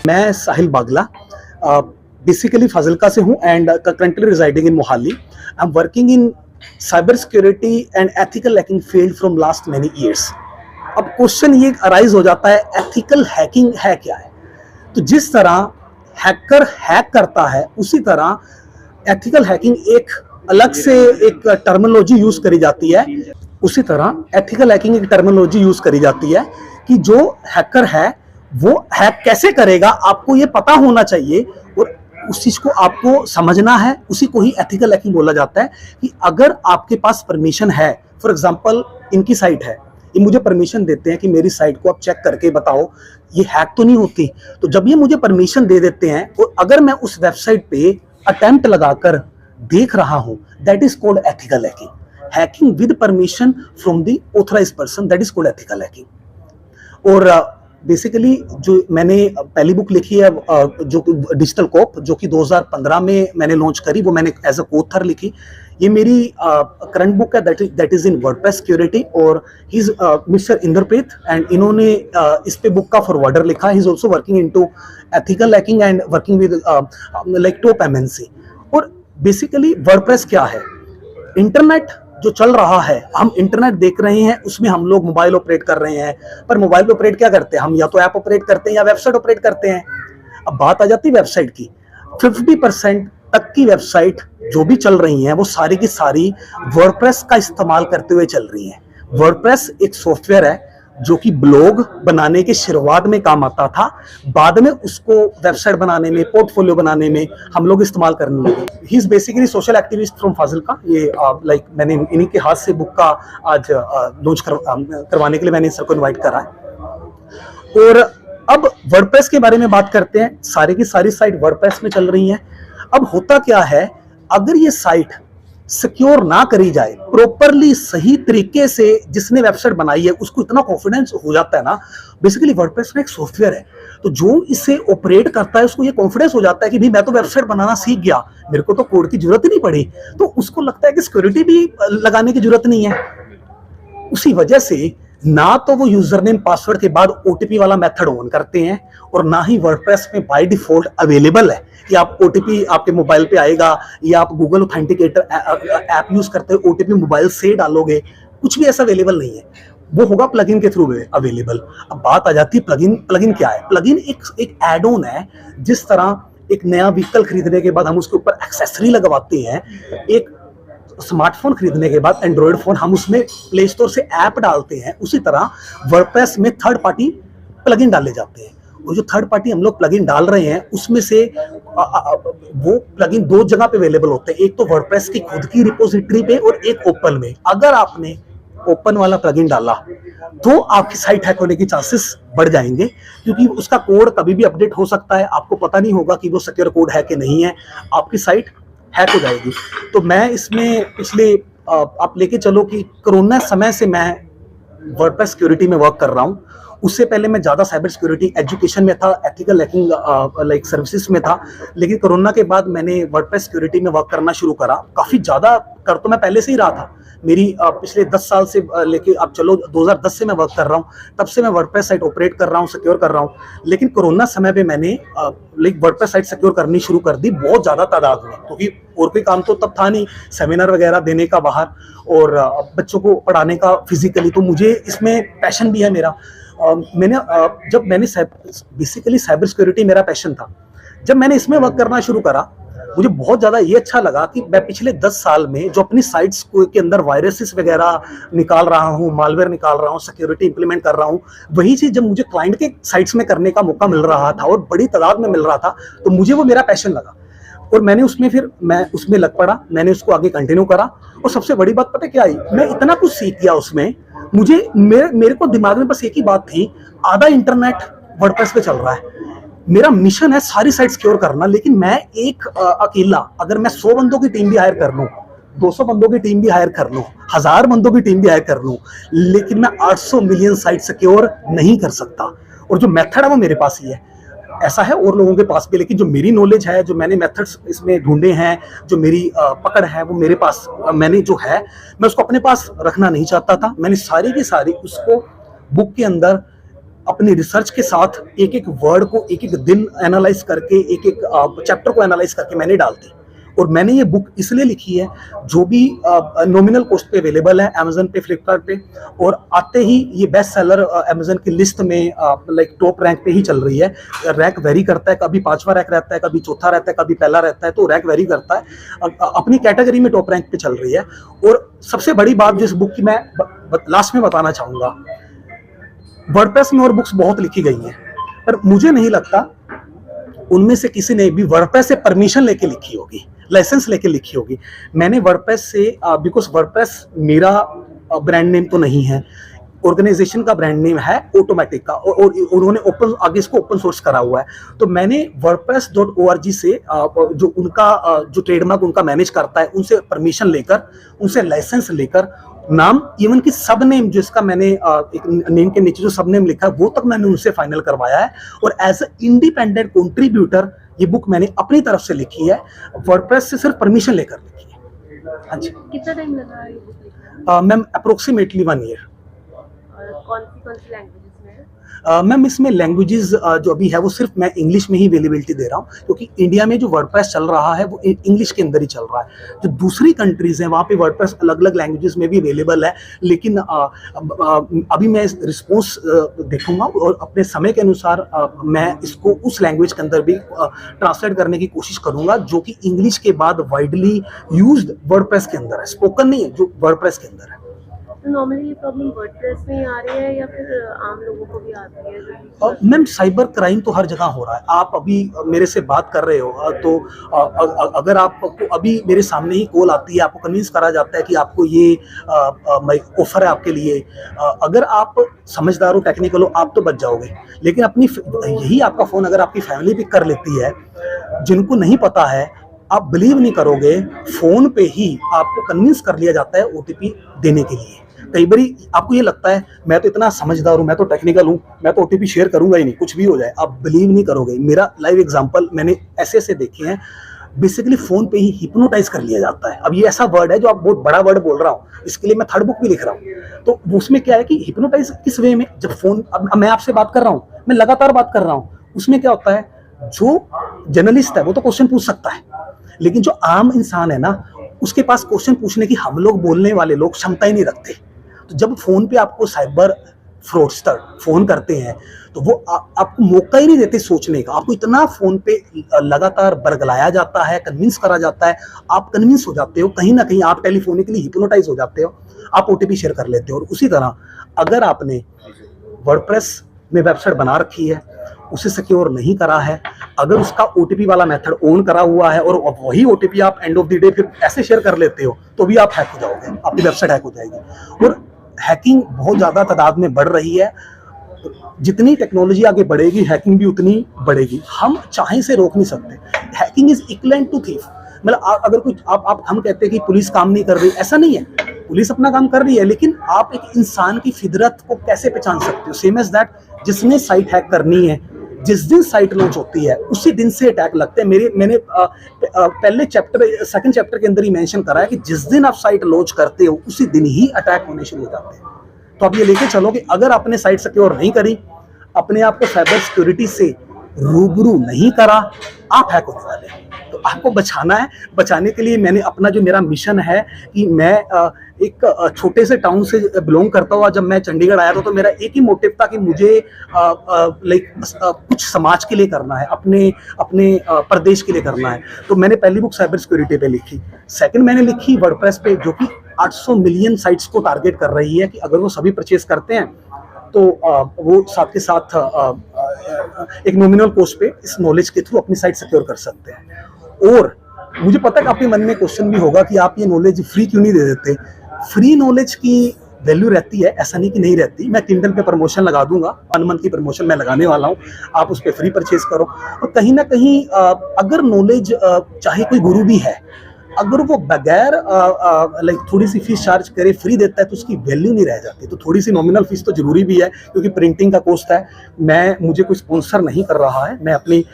मैं साहिल बागला बेसिकली फाजिलका से हूँ and currently residing in Mohali. I am working in cyber security and ethical hacking field from last many years. अब question ये arise हो जाता है, एथिकल हैकिंग है क्या है? तो जिस तरह हैकर हैक करता है उसी तरह एथिकल हैकिंग एक अलग से एक टर्मिनोलॉजी यूज करी जाती है। उसी तरह एथिकल हैकिंग एक टर्मिनोलॉजी यूज करी जाती है कि जो हैकर है वो हैक कैसे करेगा, आपको ये पता होना चाहिए और उस चीज को आपको समझना है। उसी को ही एथिकल हैकिंग बोला जाता है कि अगर आपके पास परमिशन है, फॉर एग्जांपल इनकी साइट है, ये मुझे परमिशन देते हैं कि मेरी साइट को आप चेक करके बताओ ये हैक तो नहीं होती। तो जब ये मुझे परमिशन दे देते हैं और अगर मैं उस वेबसाइट पे अटेम्प्ट लगाकर देख रहा हूं, that is called ethical hacking. Hacking with permission from the authorised person, that is called ethical hacking. और बेसिकली जो मैंने पहली बुक लिखी है जो डिजिटल कोप, जो कि 2015 में मैंने लॉन्च करी, वो मैंने एज अ कोथर लिखी। ये मेरी करंट बुक है, that is in WordPress security और he is mister Inderpreet and इन्होंने इस पे बुक का फॉरवर्डर लिखा। He is also working into ethical hacking and working with like top MNC. और बेसिकली वर्डप्रेस क्या है? इंटरनेट जो चल रहा है, हम इंटरनेट देख रहे हैं, उसमें हम लोग मोबाइल ऑपरेट कर रहे हैं, पर मोबाइल ऑपरेट क्या करते हैं हम? या तो ऐप ऑपरेट करते हैं या वेबसाइट ऑपरेट करते हैं। अब बात आ जाती है वेबसाइट की। 50% तक की वेबसाइट जो भी चल रही हैं वो सारी की सारी वर्डप्रेस का इस्तेमाल करते हुए चल रही हैं। वर्डप्रेस एक सॉफ्टवेयर है जो कि ब्लॉग बनाने के शुरुआत में काम आता था, बाद में उसको वेबसाइट बनाने में, पोर्टफोलियो बनाने में हम लोग इस्तेमाल करने लगे। He is basically social activist from Fazilka. ये लाइक मैंने इन्हीं के हाथ से बुक का आज लॉन्च करवाने के लिए मैंने सर को इन्वाइट करा है। और अब वर्डप्रेस के बारे में बात करते हैं। सारी की सारी साइट वर्डप्रेस में चल रही हैं। अब होता क्या है, अगर ये साइट सिक्योर ना करी जाए प्रॉपरली, सही तरीके से, जिसने वेबसाइट बनाई है उसको इतना कॉन्फिडेंस हो जाता है ना। बेसिकली वर्डप्रेस में एक सॉफ्टवेयर है, तो जो इसे ऑपरेट करता है उसको ये कॉन्फिडेंस हो जाता है कि भाई मैं तो वेबसाइट बनाना सीख गया, मेरे को तो कोड की जरूरत ही नहीं पड़ी। तो उसको लगता है कि सिक्योरिटी भी लगाने की जरूरत नहीं है। उसी वजह से ना तो वो यूजर नेम पासवर्ड के बाद ओटीपी वाला मेथड ऑन करते हैं और ना ही वर्डप्रेस में बाय डिफॉल्ट अवेलेबल है कि आप ओटीपी आपके मोबाइल पे आएगा या आप गूगल ऑथेंटिकेटर ऐप यूज करते हो ओटीपी मोबाइल से डालोगे। कुछ भी ऐसा अवेलेबल नहीं है, वो होगा प्लगइन के थ्रू अवेलेबल। अब बात आ जाती है प्लगइन। प्लगइन क्या है? प्लगइन एक एड ऑन है। जिस तरह एक नया व्हीकल खरीदने के बाद हम उसके ऊपर एक्सेसरी लगवाते हैं, एक स्मार्टफोन खरीदने के बाद एंड्रॉइड फोन हम उसमें प्ले स्टोर से ऐप डालते हैं, उसी तरह वर्डप्रेस में थर्ड पार्टी प्लगइन डाले जाते हैं। और जो थर्ड पार्टी हम लोग प्लगइन डाल रहे हैं उसमें से वो प्लगइन दो जगह पे अवेलेबल होते हैं। एक तो वर्डप्रेस की खुद की रिपोजिटरी पे और एक ओपन में। अगर आपने ओपन वाला प्लगइन डाला तो आपकी साइट हैक होने की चांसेस बढ़ जाएंगे, क्योंकि उसका कोड कभी भी अपडेट हो सकता है। आपको पता नहीं होगा कि वो सिक्योर कोड है कि नहीं है, आपकी साइट हैक हो जाएगी। तो मैं इसमें पिछले आप लेके चलो कि कोरोना समय से मैं वर्डप्रेस सिक्योरिटी में वर्क कर रहा हूँ। उससे पहले मैं ज़्यादा साइबर सिक्योरिटी एजुकेशन में था, एथिकल हैकिंग लाइक सर्विसेज में था। लेकिन कोरोना के बाद मैंने वर्डप्रेस सिक्योरिटी में वर्क करना शुरू करा। काफ़ी ज़्यादा कर तो मैं पहले से ही रहा था। मेरी पिछले 10 साल से लेके अब चलो 2010 से मैं वर्क कर रहा हूँ, तब से मैं वर्डप्रेस साइट ऑपरेट कर रहा हूँ, सिक्योर कर रहा हूँ। लेकिन कोरोना समय पे मैंने लाइक वर्डप्रेस साइट सिक्योर करनी शुरू कर दी बहुत ज़्यादा तादाद में, क्योंकि और कोई काम तो तब था नहीं, सेमिनार वगैरह देने का बाहर और बच्चों को पढ़ाने का फिजिकली। तो मुझे इसमें पैशन भी है मेरा। जब मैंने बेसिकली साइबर सिक्योरिटी मेरा पैशन था, जब मैंने इसमें वर्क करना शुरू करा मुझे बहुत ज़्यादा ये अच्छा लगा कि मैं पिछले 10 साल में जो अपनी साइट्स के अंदर वायरसेस वगैरह निकाल रहा हूँ, मालवेयर निकाल रहा हूँ, सिक्योरिटी इंप्लीमेंट कर रहा हूँ, वही चीज़ जब मुझे क्लाइंट के साइट्स में करने का मौका मिल रहा था और बड़ी तादाद में मिल रहा था, तो मुझे वो मेरा पैशन लगा और मैं उसमें लग पड़ा। मैंने उसको आगे कंटिन्यू करा और सबसे बड़ी बात पता क्या आई, मैं इतना कुछ सीख गया उसमें। मेरे को दिमाग में बस एक ही बात थी, आधा इंटरनेट वर्डप्रेस पे चल रहा है, मेरा मिशन है सारी साइट सिक्योर करना। लेकिन मैं एक अकेला, अगर मैं 100 बंदों की टीम भी हायर कर लूं, 200 बंदों की टीम भी हायर कर लूं, 1000 बंदों की टीम भी हायर कर लूं, लेकिन मैं 800 मिलियन साइट सिक्योर नहीं कर सकता। और जो मेथड है वो मेरे पास ही है। ऐसा है और लोगों के पास भी, लेकिन जो मेरी नॉलेज है, जो मैंने मेथड्स इसमें ढूंढे हैं, जो मेरी पकड़ है, वो मेरे पास मैंने जो है, मैं उसको अपने पास रखना नहीं चाहता था। मैंने सारी की सारी उसको बुक के अंदर अपनी रिसर्च के साथ एक एक वर्ड को एक एक दिन एनालाइज करके एक एक चैप्टर को एनालाइज करके मैंने डाल दी। और मैंने ये बुक इसलिए लिखी है, जो भी नॉमिनल कॉस्ट पे अवेलेबल है अमेजन पे, फ्लिपकार्ट पे, और आते ही ये बेस्ट सेलर अमेजन की लिस्ट में लाइक टॉप रैंक पे ही चल रही है। रैंक वेरी करता है, कभी 5वां रैंक रहता है, कभी चौथा रहता है, कभी पहला रहता है, तो रैंक वेरी करता है। अपनी कैटेगरी में टॉप रैंक पे चल रही है। और सबसे बड़ी बात जिस बुक की मैं लास्ट में बताना चाहूँगा, वर्डप्रेस में और बुक्स बहुत लिखी गई हैं, पर मुझे नहीं लगता उनमें से किसी ने भी वर्डप्रेस से परमिशन लेके लिखी होगी, लाइसेंस लेके लिखी होगी। मैंने वर्डप्रेस से, बिकॉज वर्डप्रेस मेरा ब्रांड नेम तो नहीं है, ऑर्गेनाइजेशन का ब्रांड नेम है ऑटोमेटिक का, और उन्होंने ओपन आगे इसको ओपन सोर्स करा हुआ है। तो मैंने wordpress.org से जो उनका जो ट्रेडमार्क उनका मैनेज करता है, उनसे परमिशन लेकर, उनसे लाइसेंस लेकर, नाम इवन की सब नेम जिसका मैंने एक नेम के नीचे जो सब नेम लिखा है वो तक मैंने उनसे फाइनल करवाया है। और एज ए इंडिपेंडेंट कंट्रीब्यूटर ये बुक मैंने अपनी तरफ से लिखी है, वर्डप्रेस से सिर्फ परमिशन लेकर लिखी है। हाँ जी। कितना टाइम लगा ये बुक लिखने में? Ma'am approximately 1 year. और कौन सी लैंग्वेजेस में है? मैम इसमें लैंग्वेजेस जो अभी है वो सिर्फ मैं इंग्लिश में ही अवेलेबिलिटी दे रहा हूँ, क्योंकि इंडिया में जो वर्डप्रेस चल रहा है वो इंग्लिश के अंदर ही चल रहा है। जो दूसरी कंट्रीज हैं वहाँ पे वर्डप्रेस अलग अलग लैंग्वेजेस में भी अवेलेबल है, लेकिन अभी मैं रिस्पॉन्स देखूंगा और अपने समय के अनुसार मैं इसको उस लैंग्वेज के अंदर भी ट्रांसलेट करने की कोशिश करूंगा, जो कि इंग्लिश के बाद वाइडली यूज्ड वर्डप्रेस के अंदर है, स्पोकन नहीं है, जो वर्डप्रेस के अंदर है। तो नॉर्मली ये प्रॉब्लम वर्डप्रेस में ही आ रही है या फिर आम लोगों को भी आती है? मैम साइबर क्राइम तो हर जगह हो रहा है। आप अभी मेरे से बात कर रहे हो तो अगर आपको अभी मेरे सामने ही कॉल आती है, आपको कन्विंस करा जाता है कि आपको ये ऑफर है आपके लिए, अगर आप समझदार हो, टेक्निकल हो, आप तो बच जाओगे। लेकिन अपनी यही आपका फ़ोन अगर आपकी फैमिली पिक कर लेती है, जिनको नहीं पता है, आप बिलीव नहीं करोगे, फ़ोन पे ही आपको कन्विंस कर लिया जाता है ओटीपी देने के लिए। कई बार आपको ये लगता है मैं तो इतना समझदार हूँ, मैं तो टेक्निकल हूँ, मैं तो ओटीपी शेयर करूंगा ही नहीं, कुछ भी हो जाए। आप बिलीव नहीं करोगे, मेरा लाइव एग्जांपल मैंने ऐसे देखे हैं। बेसिकली फोन पे ही हिप्नोटाइज कर लिया जाता है। अब ये ऐसा वर्ड है जो आप बहुत बड़ा वर्ड बोल रहा हूँ, इसके लिए मैं थर्ड बुक भी लिख रहा हूँ। तो उसमें क्या है कि हिप्नोटाइज किस वे में, जब फोन, अब मैं आपसे बात कर रहा हूँ, मैं लगातार बात कर रहा हूँ, उसमें क्या होता है, जो जर्नलिस्ट है वो तो क्वेश्चन पूछ सकता है, लेकिन जो आम इंसान है ना, उसके पास क्वेश्चन पूछने की हम लोग बोलने वाले लोग क्षमता ही नहीं रखते। तो जब फोन पे आपको साइबर फ्रॉडस्टर फोन करते हैं तो वो आपको मौका ही नहीं देते सोचने का। आपको इतना फोन पे लगातार बरगलाया जाता है, कन्विंस करा जाता है, आप कन्विंस हो जाते हो, कहीं ना कहीं आप टेलीफोनिकली हिप्नोटाइज हो जाते हो, आप ओटीपी शेयर कर लेते हो। और उसी तरह अगर आपने वर्डप्रेस में वेबसाइट बना रखी है, उसे सिक्योर नहीं करा है, अगर उसका ओटीपी वाला मेथड ऑन करा हुआ है और वही ओटीपी आप एंड ऑफ द डे फिर ऐसे शेयर कर लेते हो, तो भी आप हैक हो जाओगे, आपकी वेबसाइट हैक हो जाएगी। और हैकिंग बहुत ज़्यादा तादाद में बढ़ रही है। जितनी टेक्नोलॉजी आगे बढ़ेगी, हैकिंग भी उतनी बढ़ेगी। हम चाहे से रोक नहीं सकते। Hacking is equivalent to thief. मतलब अगर कुछ आप हम कहते हैं कि पुलिस काम नहीं कर रही, ऐसा नहीं है, पुलिस अपना काम कर रही है, लेकिन आप एक इंसान की फितरत को कैसे पहचान सकते हो? सेम एज दैट, जिसने साइट हैक करनी है, जिस दिन साइट लॉन्च होती है उसी दिन से अटैक लगते हैं। मैंने पहले चैप्टर, सेकंड चैप्टर के अंदर ही मेंशन करा है कि जिस दिन आप साइट लॉन्च करते हो उसी दिन ही अटैक होने शुरू हो जाते हैं। तो आप ये लेके चलो कि अगर आपने साइट सिक्योर नहीं करी, अपने आप को साइबर सिक्योरिटी से रूबरू नहीं करा, आप हैक होने वाले हैं। तो आपको बचाना है। बचाने के लिए मैंने अपना जो मेरा मिशन है कि मैं एक छोटे से टाउन से बिलोंग करता हुआ जब मैं चंडीगढ़ आया था, तो मेरा एक ही मोटिव था कि मुझे कुछ समाज के लिए करना है, अपने प्रदेश के लिए करना है। तो मैंने पहली बुक साइबर सिक्योरिटी पे लिखी, सेकंड मैंने लिखी वर्डप्रेस पे, जो कि 800 मिलियन साइट्स को टारगेट कर रही है कि अगर वो सभी परचेज करते हैं तो वो साथ के साथ एक नॉमिनल कॉस्ट पे इस नॉलेज के थ्रू अपनी साइट सिक्योर कर सकते हैं। और मुझे पता है कि आपके मन में क्वेश्चन भी होगा कि आप ये नॉलेज फ्री क्यों नहीं दे देते। फ्री नॉलेज की वैल्यू रहती है, ऐसा नहीं कि नहीं रहती। मैं किंडल पे प्रमोशन लगा दूंगा, 1 मंथ की प्रमोशन मैं लगाने वाला हूँ, आप उस पर फ्री परचेज करो। और कहीं ना कहीं अगर नॉलेज, चाहे कोई गुरु भी है, अगर वो बगैर थोड़ी सी फीस चार्ज करे फ्री देता है तो उसकी वैल्यू नहीं रह जाती। तो थोड़ी सी नॉमिनल फीस तो जरूरी भी है, क्योंकि प्रिंटिंग का कॉस्ट है। मुझे कोई स्पॉन्सर नहीं कर रहा है, मैं अपनी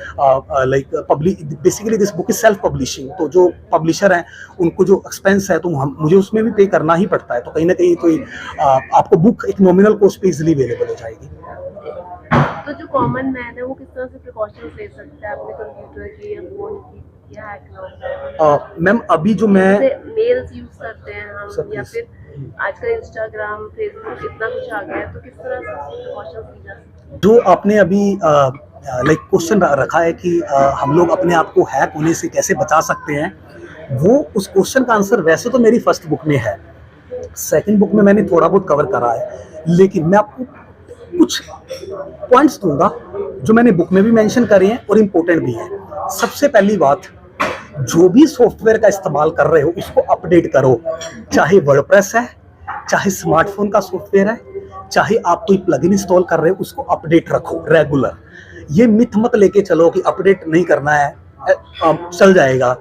basically this book is self publishing. तो जो पब्लिशर हैं उनको जो एक्सपेंस है तो मुझे उसमें भी पे करना ही पड़ता है। तो कहीं ना कहीं तो आपको बुक एक नॉमिनल कॉस्ट पे इजिली अवेलेबल हो जाएगी। कॉमन मैन है वो किस तरह से प्रिकॉशंस ले सकता है अपने कंप्यूटर की या फोन की या हैक ना हो जाए? मैम अभी जो मैं जैसे मेल्स यूज करते हैं हम सब या कुछ। फिर आजकल इंस्टाग्राम फेसबुक इतना कुछ आ गया है, तो किस तरह से प्रिकॉशंस ली जा सकती है? जो आपने अभी लाइक क्वेश्चन रखा है कि हम लोग अपने आप को हैक होने से कैसे बचा सकते हैं, वो उस क्वेश्चन का आंसर वैसे तो मेरी फर्स्ट बुक में है, सेकंड बुक में मैंने थोड़ा बहुत कवर करा है, लेकिन मैं आपको कुछ पॉइंट्स दूंगा जो मैंने बुक में भी मेंशन करे हैं और इम्पोर्टेंट भी है। सबसे पहली बात, जो भी सॉफ्टवेयर का इस्तेमाल कर रहे हो उसको अपडेट करो, चाहे वर्डप्रेस है, चाहे स्मार्टफोन का सॉफ्टवेयर है, चाहे आप कोई प्लगइन इंस्टॉल कर रहे हो उसको अपडेट रखो रेगुलर। ये मिथ मत लेके चलो कि अपडेट नहीं करना है चल जाएगा।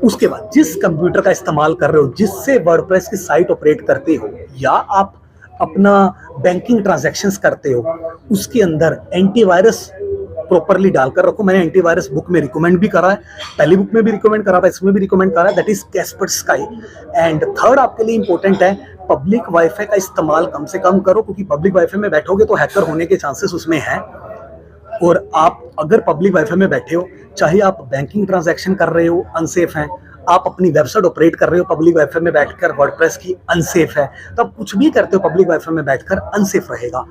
उसके बाद जिस कंप्यूटर का इस्तेमाल कर रहे हो, जिससे वर्डप्रेस की साइट ऑपरेट करते हो या आप अपना बैंकिंग ट्रांजैक्शंस करते हो, उसके अंदर एंटीवायरस प्रॉपरली डालकर रखो। मैंने एंटीवायरस बुक में रिकमेंड भी करा है, पहली बुक में भी रिकमेंड करा था, इसमें भी रिकमेंड करा है, that is Kaspersky. And third आपके लिए इंपॉर्टेंट है, पब्लिक वाईफाई का इस्तेमाल कम से कम करो, क्योंकि पब्लिक वाईफाई में बैठोगे तो हैकर होने के चांसेस उसमें हैं। और आप अगर पब्लिक वाईफाई में बैठे हो, चाहे आप बैंकिंग ट्रांजैक्शन कर रहे हो, अनसेफ हैं, आप अपनी वेबसाइट ऑपरेट कर रहे हो पब्लिक वाईफाई में बैठकर, वर्डप्रेस की अनसेफ है, तो आप कुछ भी करते हो पब्लिक वाईफाई में बैठकर अनसेफ रहेगा।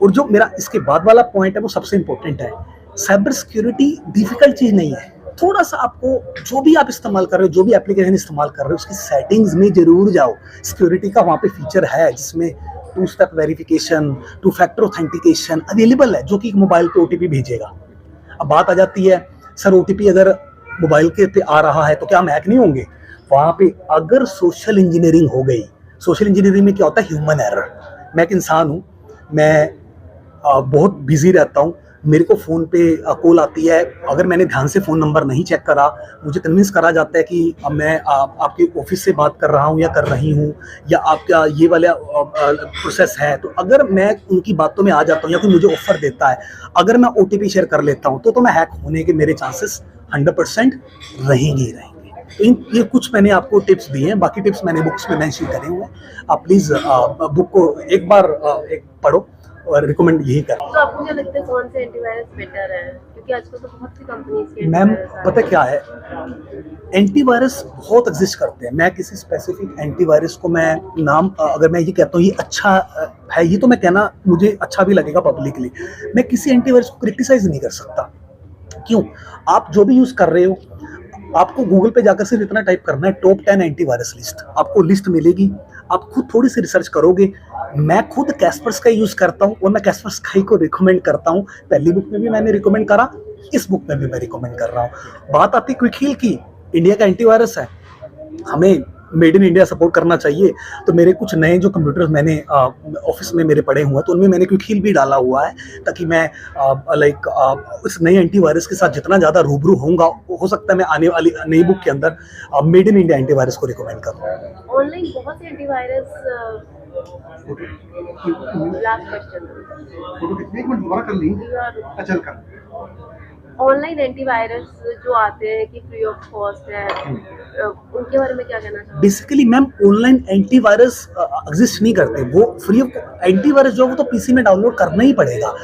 और जो मेरा इसके बाद वाला पॉइंट है वो सबसे इंपॉर्टेंट है, साइबर सिक्योरिटी डिफिकल्ट चीज नहीं है। थोड़ा सा आपको जो भी आप इस्तेमाल कर रहे हो, जो भी एप्लीकेशन इस्तेमाल कर रहे हो, उसकी सेटिंग्स में जरूर जाओ। सिक्योरिटी का वहाँ पे फीचर है जिसमें 2 step verification, 2 factor authentication available है, जो कि मोबाइल पे ओटीपी भेजेगा। अब बात आ जाती है, सर ओटीपी अगर मोबाइल के पे आ रहा है तो क्या हम हैक नहीं होंगे? वहाँ पे अगर सोशल इंजीनियरिंग हो गई, सोशल इंजीनियरिंग में क्या होता है? Human error. मैं एक इंसान हूँ, मैं बहुत बिजी रहता हूँ, मेरे को फ़ोन पे कॉल आती है, अगर मैंने ध्यान से फ़ोन नंबर नहीं चेक करा, मुझे कन्विंस करा जाता है कि मैं आपके ऑफिस से बात कर रहा हूँ या कर रही हूँ, या आपका ये वाला प्रोसेस है। तो अगर मैं उनकी बातों में आ जाता हूँ या कोई मुझे ऑफर देता है, अगर मैं ओटीपी शेयर कर लेता हूँ तो मैं हैक होने के मेरे चांसेस 100% रहेंगे ही रहेंगे। तो ये कुछ मैंने आपको टिप्स दिए हैं, बाकी टिप्स मैंने बुक्स में मेंशन करे हुए हैं। आप प्लीज़ बुक को एक बार एक पढ़ो और रिकमेंड यही करें। तो आपको क्या लगता है कौन से एंटीवायरस बेटर है? क्योंकि आजकल तो बहुत सी कंपनीज के मैम एंटीवायरस आ पता रहे क्या है, एंटीवायरस बहुत एग्जिस्ट करते हैं। मैं किसी स्पेसिफिक एंटीवायरस को मैं नाम अगर मैं ये कहता हूँ ये अच्छा है, ये तो मैं कहना मुझे अच्छा भी लगेगा पब्लिकली, मैं किसी एंटीवायरस को क्रिटिसाइज नहीं कर सकता। क्यों? आप जो भी यूज कर रहे हो, आपको गूगल पे जाकर सिर्फ इतना टाइप करना है टॉप 10 एंटीवायरस लिस्ट, आपको लिस्ट मिलेगी। आप खुद थोड़ी सी रिसर्च करोगे। मैं खुद कैस्परस्काई यूज करता हूँ और मैं कैस्परस्काई को रिकमेंड करता हूँ। पहली बुक में भी मैंने रिकमेंड करा, इस बुक में भी मैं रिकमेंड कर रहा हूँ। बात आती क्विक हील की, इंडिया का एंटीवायरस है, हमें मेड इन इंडिया सपोर्ट करना चाहिए। तो मेरे कुछ नए जो कंप्यूटर्स मैंने ऑफिस में मेरे पड़े हुए हैं, तो उनमें मैंने क्विक हील भी डाला हुआ है, ताकि मैं इस नए एंटीवायरस के साथ जितना ज़्यादा रूबरू होऊंगा, हो सकता है मैं आने वाली नई बुक के अंदर मेड इन इंडिया एंटीवायरस को रिकमेंड करूँ। ऑनलाइन बहुत से एंटीवायरस। लास्ट क्वेश्चन, फोटो कितने एक मिनट दोबारा कर ली। अच्छा कर। ऑनलाइन एंटीवायरस जो आते हैं कि फ्री ऑफ कॉस्ट है, उनके बारे में क्या कहना चाहोगे? Basically ma'am online antivirus exist नहीं करते, वो फ्री ऑफ एंटीवायरस जो वो तो पीसी में डाउनलोड करना ही पड़ेगा।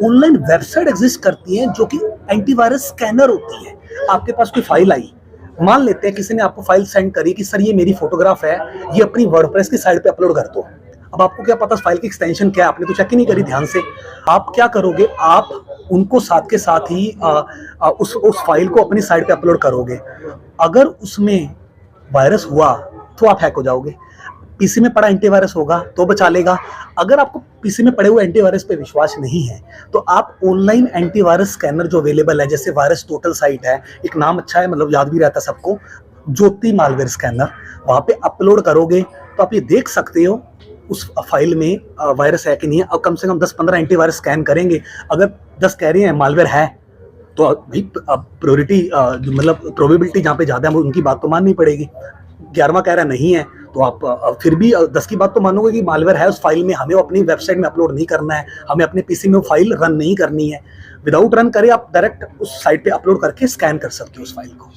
ऑनलाइन वेबसाइट एग्जिस्ट करती हैं जो कि एंटीवायरस स्कैनर होती है। आपके पास कोई फाइल आई, मान लेते हैं किसी ने आपको फाइल सेंड करी कि सर ये मेरी फोटोग्राफ है, ये अपनी वर्डप्रेस की साइट पे अपलोड कर दो। अब आपको क्या पता फाइल की एक्सटेंशन क्या है, आपने तो चेक ही नहीं करी ध्यान से। आप क्या करोगे, आप उनको साथ के साथ ही उस फाइल को अपनी साइट पे अपलोड करोगे। अगर उसमें वायरस हुआ तो आप हैक हो जाओगे। पीसी में पड़ा एंटीवायरस होगा तो बचा लेगा। अगर आपको पीसी में पड़े हुए एंटीवायरस पे विश्वास नहीं है, तो आप ऑनलाइन एंटीवायरस स्कैनर जो अवेलेबल है, जैसे वायरस टोटल साइट है, एक नाम अच्छा है, मतलब याद भी रहता है सबको, ज्योति मालवेयर स्कैनर, वहाँ पे अपलोड करोगे तो आप ये देख सकते हो उस फाइल में वायरस है कि नहीं है। और कम से कम 10-15 एंटीवायरस स्कैन करेंगे। अगर 10 कह रहे हैं मालवेयर है, तो भाई प्रोबेबिलिटी मतलब प्रोबेबिलिटी जहाँ पे ज़्यादा है उनकी बात तो माननी पड़ेगी। 11वां कह रहा नहीं है, तो आप फिर भी 10 की बात तो मानोगे कि मालवेयर है उस फाइल में, हमें अपनी वेबसाइट में अपलोड नहीं करना है, हमें अपने पीसी में वो फाइल रन नहीं करनी है। विदाउट रन करे आप डायरेक्ट उस साइट पे अपलोड करके स्कैन कर सकते हो उस फाइल को।